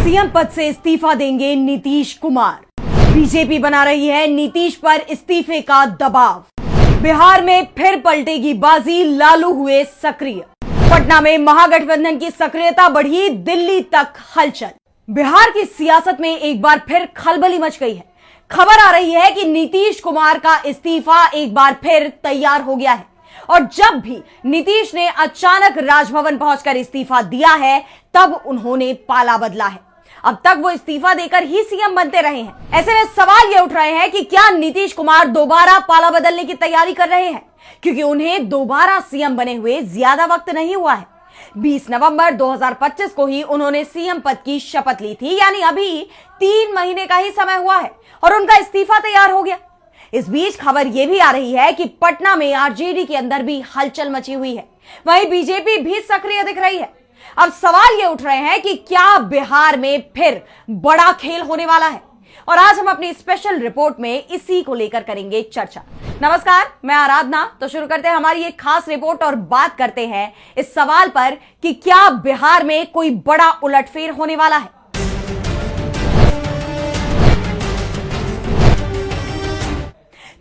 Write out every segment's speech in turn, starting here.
CM पद से इस्तीफा देंगे नीतीश कुमार। बीजेपी बना रही है नीतीश पर इस्तीफे का दबाव। बिहार में फिर पलटेगी बाजी, लालू हुए सक्रिय। पटना में महागठबंधन की सक्रियता बढ़ी, दिल्ली तक हलचल। बिहार की सियासत में एक बार फिर खलबली मच गई है। खबर आ रही है कि नीतीश कुमार का इस्तीफा एक बार फिर तैयार हो गया है और जब भी नीतीश ने अचानक राजभवन पहुंचकर इस्तीफा दिया है तब उन्होंने पाला बदला है। अब तक वो इस्तीफा देकर ही सीएम बनते रहे हैं। ऐसे में सवाल ये उठ रहे हैं कि क्या नीतीश कुमार दोबारा पाला बदलने की तैयारी कर रहे हैं, क्योंकि उन्हें दोबारा सीएम बने हुए ज्यादा वक्त नहीं हुआ है। 20 नवंबर 2025 को ही उन्होंने सीएम पद की शपथ ली थी, यानी अभी 3 महीने का ही समय हुआ है और उनका इस्तीफा तैयार हो गया। इस बीच खबर यह भी आ रही है कि पटना में आरजेडी के अंदर भी हलचल मची हुई है, वहीं बीजेपी भी सक्रिय दिख रही है। अब सवाल ये उठ रहे हैं कि क्या बिहार में फिर बड़ा खेल होने वाला है, और आज हम अपनी स्पेशल रिपोर्ट में इसी को लेकर करेंगे चर्चा। नमस्कार, मैं आराधना। तो शुरू करते हैं हमारी एक खास रिपोर्ट और बात करते हैं इस सवाल पर कि क्या बिहार में कोई बड़ा उलटफेर होने वाला है।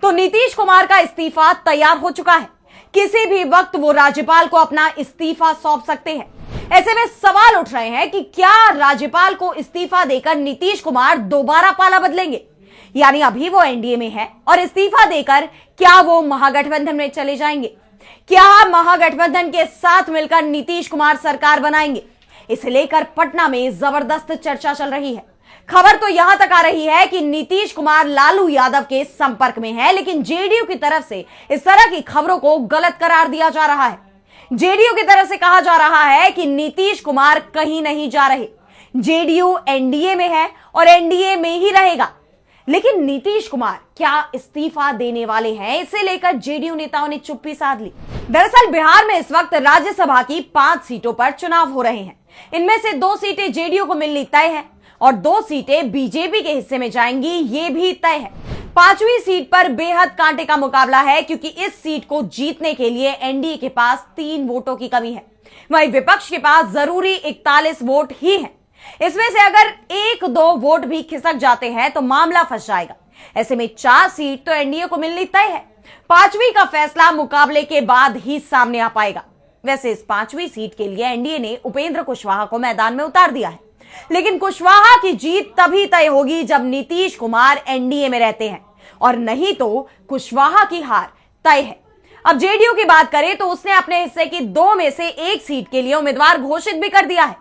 तो नीतीश कुमार का इस्तीफा तैयार हो चुका है। किसी भी वक्त वो राज्यपाल को अपना इस्तीफा सौंप सकते हैं। ऐसे में सवाल उठ रहे हैं कि क्या राज्यपाल को इस्तीफा देकर नीतीश कुमार दोबारा पाला बदलेंगे, यानी अभी वो एनडीए में है और इस्तीफा देकर क्या वो महागठबंधन में चले जाएंगे, क्या महागठबंधन के साथ मिलकर नीतीश कुमार सरकार बनाएंगे। इसे लेकर पटना में जबरदस्त चर्चा चल रही है। खबर तो यहां तक आ रही है कि नीतीश कुमार लालू यादव के संपर्क में है, लेकिन जेडीयू की तरफ से इस तरह की खबरों को गलत करार दिया जा रहा है। जेडीयू की तरफ से कहा जा रहा है कि नीतीश कुमार कहीं नहीं जा रहे, जेडीयू एनडीए में है और एनडीए में ही रहेगा। लेकिन नीतीश कुमार क्या इस्तीफा देने वाले हैं, इसे लेकर जेडीयू नेताओं ने चुप्पी साध ली। दरअसल बिहार में इस वक्त राज्यसभा की 5 सीटों पर चुनाव हो रहे हैं। इनमें से 2 सीटें जेडीयू को मिलनी तय है और 2 सीटें बीजेपी के हिस्से में जाएंगी, ये भी तय है। 5वीं सीट पर बेहद कांटे का मुकाबला है, क्योंकि इस सीट को जीतने के लिए एनडीए के पास 3 वोटों की कमी है, वहीं विपक्ष के पास जरूरी 41 वोट ही हैं। इसमें से अगर 1-2 वोट भी खिसक जाते हैं तो मामला फंस जाएगा। ऐसे में 4 सीट तो एनडीए को मिलनी तय है। 5वीं का फैसला मुकाबले के बाद ही सामने आ पाएगा। वैसे इस 5वीं सीट के लिए एनडीए ने उपेंद्र कुशवाहा को मैदान में उतार दिया है, लेकिन कुशवाहा की जीत तभी तय होगी जब नीतीश कुमार एनडीए में रहते हैं, और नहीं तो कुशवाहा की हार तय है। अब जेडीयू की बात करें तो उसने अपने हिस्से की 2 में से 1 सीट के लिए उम्मीदवार घोषित भी कर दिया है।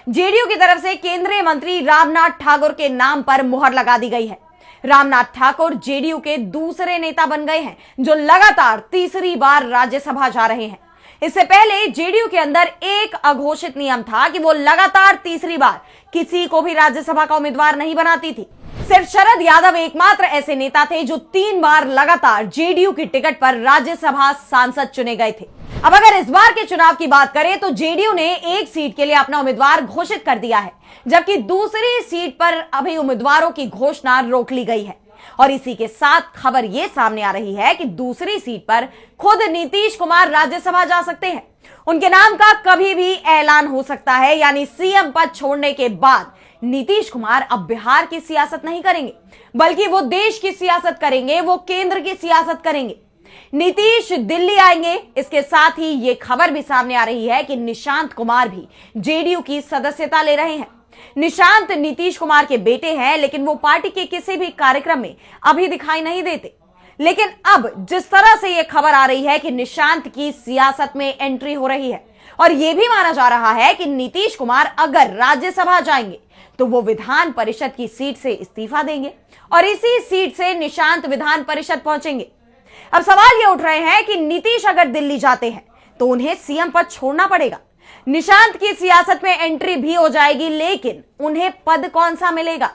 जेडीयू की तरफ से केंद्रीय मंत्री रामनाथ ठाकुर के नाम पर मुहर लगा दी गई है। रामनाथ ठाकुर जेडीयू के दूसरे नेता बन गए हैं जो लगातार तीसरी बार राज्यसभा जा रहे हैं। इससे पहले जेडीयू के अंदर एक अघोषित नियम था कि वो लगातार तीसरी बार किसी को भी राज्यसभा का उम्मीदवार नहीं बनाती थी। सिर्फ शरद यादव एकमात्र ऐसे नेता थे जो 3 बार लगातार जेडीयू की टिकट पर राज्यसभा सांसद चुने गए थे। अब अगर इस बार के चुनाव की बात करें तो जेडीयू ने 1 सीट के लिए अपना उम्मीदवार घोषित कर दिया है, जबकि दूसरी सीट पर अभी उम्मीदवारों की घोषणा रोक ली गई है। और इसी के साथ खबर यह सामने आ रही है कि दूसरी सीट पर खुद नीतीश कुमार राज्यसभा जा सकते हैं। उनके नाम का कभी भी ऐलान हो सकता है, यानी सीएम पद छोड़ने के बाद नीतीश कुमार अब बिहार की सियासत नहीं करेंगे, बल्कि वो देश की सियासत करेंगे, वो केंद्र की सियासत करेंगे। नीतीश दिल्ली आएंगे। इसके साथ ही ये खबर भी सामने आ रही है कि निशांत कुमार भी जेडीयू की सदस्यता ले रहे हैं। निशांत नीतीश कुमार के बेटे हैं, लेकिन वो पार्टी के किसी भी कार्यक्रम में अभी दिखाई नहीं देते। लेकिन अब जिस तरह से ये खबर आ रही है कि निशांत की सियासत में एंट्री हो रही है, और यह भी माना जा रहा है कि नीतीश कुमार अगर राज्यसभा जाएंगे तो वो विधान परिषद की सीट से इस्तीफा देंगे और इसी सीट से निशांत विधान परिषद पहुंचेंगे। अब सवाल ये उठ रहे हैं कि नीतीश अगर दिल्ली जाते हैं तो उन्हें सीएम पद छोड़ना पड़ेगा। निशांत की सियासत में एंट्री भी हो जाएगी, लेकिन उन्हें पद कौन सा मिलेगा।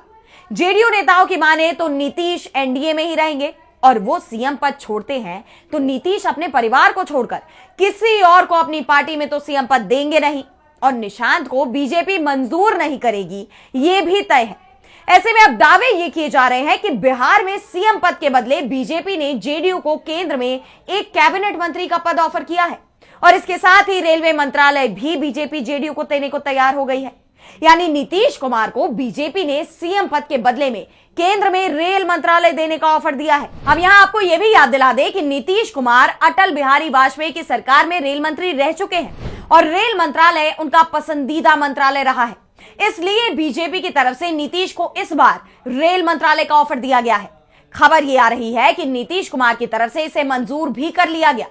जेडीयू नेताओं की माने तो नीतीश एनडीए में ही रहेंगे, और वो सीएम पद छोड़ते हैं तो नीतीश अपने परिवार को छोड़कर किसी और को अपनी पार्टी में तो सीएम पद देंगे नहीं, और निशांत को बीजेपी मंजूर नहीं करेगी, ये भी तय है। ऐसे में अब दावे ये किए जा रहे हैं कि बिहार में सीएम पद के बदले बीजेपी ने जेडीयू को केंद्र में एक कैबिनेट मंत्री का पद ऑफर किया है, और इसके साथ ही रेलवे मंत्रालय भी बीजेपी जेडीयू को देने को तैयार हो गई है। यानी नीतीश कुमार को बीजेपी ने सीएम पद के बदले में केंद्र में रेल मंत्रालय देने का ऑफर दिया है। अब यहां आपको यह भी याद दिला दे कि नीतीश कुमार अटल बिहारी वाजपेयी की सरकार में रेल मंत्री रह चुके हैं और रेल मंत्रालय उनका पसंदीदा मंत्रालय रहा है। इसलिए बीजेपी की तरफ से नीतीश को इस बार रेल मंत्रालय का ऑफर दिया गया है। खबर यह आ रही है कि नीतीश कुमार की तरफ से इसे मंजूर भी कर लिया गया।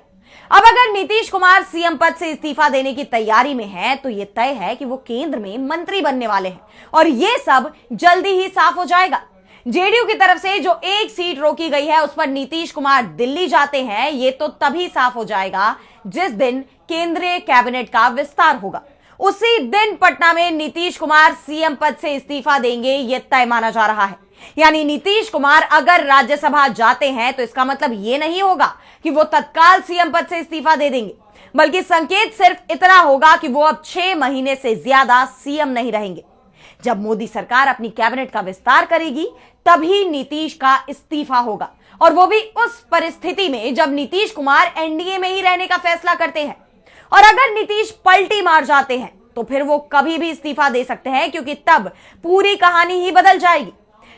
अब अगर नीतीश कुमार सीएम पद से इस्तीफा देने की तैयारी में हैं, तो यह तय है कि वो केंद्र में मंत्री बनने वाले हैं और यह सब जल्दी ही साफ हो जाएगा। जेडीयू की तरफ से जो एक सीट रोकी गई है उस पर नीतीश कुमार दिल्ली जाते हैं, ये तो तभी साफ हो जाएगा जिस दिन केंद्रीय कैबिनेट का विस्तार होगा। उसी दिन पटना में नीतीश कुमार सीएम पद से इस्तीफा देंगे, यह तय माना जा रहा है। यानी नीतीश कुमार अगर राज्यसभा जाते हैं तो इसका मतलब यह नहीं होगा कि वो तत्काल सीएम पद से इस्तीफा दे देंगे, बल्कि संकेत सिर्फ इतना होगा कि वो अब 6 महीने से ज्यादा सीएम नहीं रहेंगे। जब मोदी सरकार अपनी कैबिनेट का विस्तार करेगी तभी नीतीश का इस्तीफा होगा, और वो भी उस परिस्थिति में जब नीतीश कुमार एनडीए में ही रहने का फैसला करते हैं। और अगर नीतीश पलटी मार जाते हैं तो फिर वो कभी भी इस्तीफा दे सकते हैं, क्योंकि तब पूरी कहानी ही बदल जाएगी।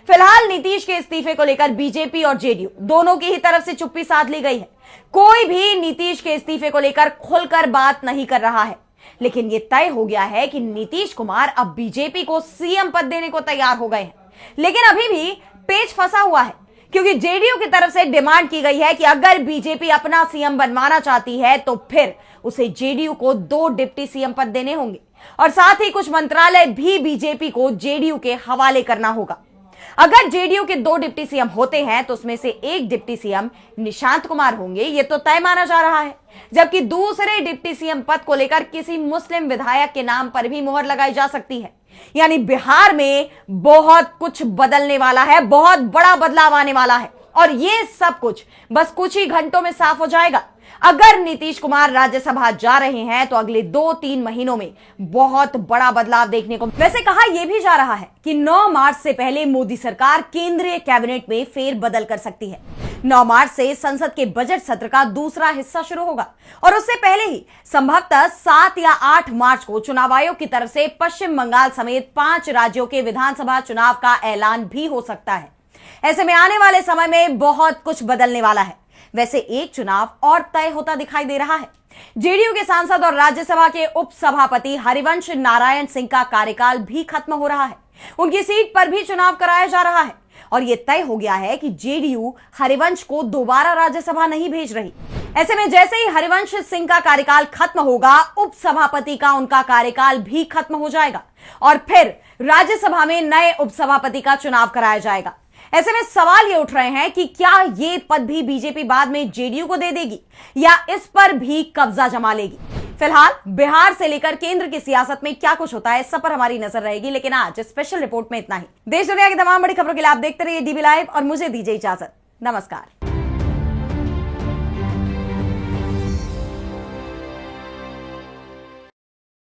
फिलहाल नीतीश के इस्तीफे को लेकर बीजेपी और जेडीयू दोनों की ही तरफ से चुप्पी साध ली गई है। कोई भी नीतीश के इस्तीफे को लेकर खुलकर बात नहीं कर रहा है, लेकिन यह तय हो गया है कि नीतीश कुमार अब बीजेपी को सीएम पद देने को तैयार हो गए हैं। लेकिन अभी भी पेच फंसा हुआ है, क्योंकि जेडीयू की तरफ से डिमांड की गई है कि अगर बीजेपी अपना सीएम बनवाना चाहती है तो फिर उसे जेडीयू को 2 डिप्टी सीएम पद देने होंगे और साथ ही कुछ मंत्रालय भी बीजेपी को जेडीयू के हवाले करना होगा। अगर जेडीयू के 2 डिप्टी सीएम होते हैं तो उसमें से एक डिप्टी सीएम निशांत कुमार होंगे, ये तो तय माना जा रहा है, जबकि दूसरे डिप्टी सीएम पद को लेकर किसी मुस्लिम विधायक के नाम पर भी मुहर लगाई जा सकती है। यानी बिहार में बहुत कुछ बदलने वाला है, बहुत बड़ा बदलाव आने वाला है, और ये सब कुछ बस कुछ ही घंटों में साफ हो जाएगा। अगर नीतीश कुमार राज्यसभा जा रहे हैं तो अगले 2-3 महीनों में बहुत बड़ा बदलाव देखने को। वैसे कहा यह भी जा रहा है कि 9 मार्च से पहले मोदी सरकार केंद्रीय कैबिनेट में फेरबदल कर सकती है। 9 मार्च से संसद के बजट सत्र का दूसरा हिस्सा शुरू होगा और उससे पहले ही संभवतः 7 या 8 मार्च को चुनाव आयोग की तरफ से पश्चिम बंगाल समेत 5 राज्यों के विधानसभा चुनाव का ऐलान भी हो सकता है। ऐसे में आने वाले समय में बहुत कुछ बदलने वाला है। वैसे एक चुनाव और तय होता दिखाई दे रहा है। जेडीयू के सांसद और राज्यसभा के उपसभापति हरिवंश नारायण सिंह का कार्यकाल भी खत्म हो रहा है। उनकी सीट पर भी चुनाव कराया जा रहा है और यह तय हो गया है कि जेडीयू हरिवंश को दोबारा राज्यसभा नहीं भेज रही। ऐसे में जैसे ही हरिवंश सिंह का कार्यकाल खत्म होगा, उपसभापति का उनका कार्यकाल भी खत्म हो जाएगा और फिर राज्यसभा में नए उपसभापति का चुनाव कराया जाएगा। ऐसे में सवाल ये उठ रहे हैं कि क्या ये पद भी बीजेपी बाद में जेडीयू को दे देगी या इस पर भी कब्जा जमा लेगी। फिलहाल बिहार से लेकर केंद्र की सियासत में क्या कुछ होता है, इस सब पर हमारी नजर रहेगी। लेकिन आज स्पेशल रिपोर्ट में इतना ही। देश दुनिया की तमाम बड़ी खबरों के लिए आप देखते रहिए डीबी लाइव और मुझे दीजिए इजाजत। नमस्कार।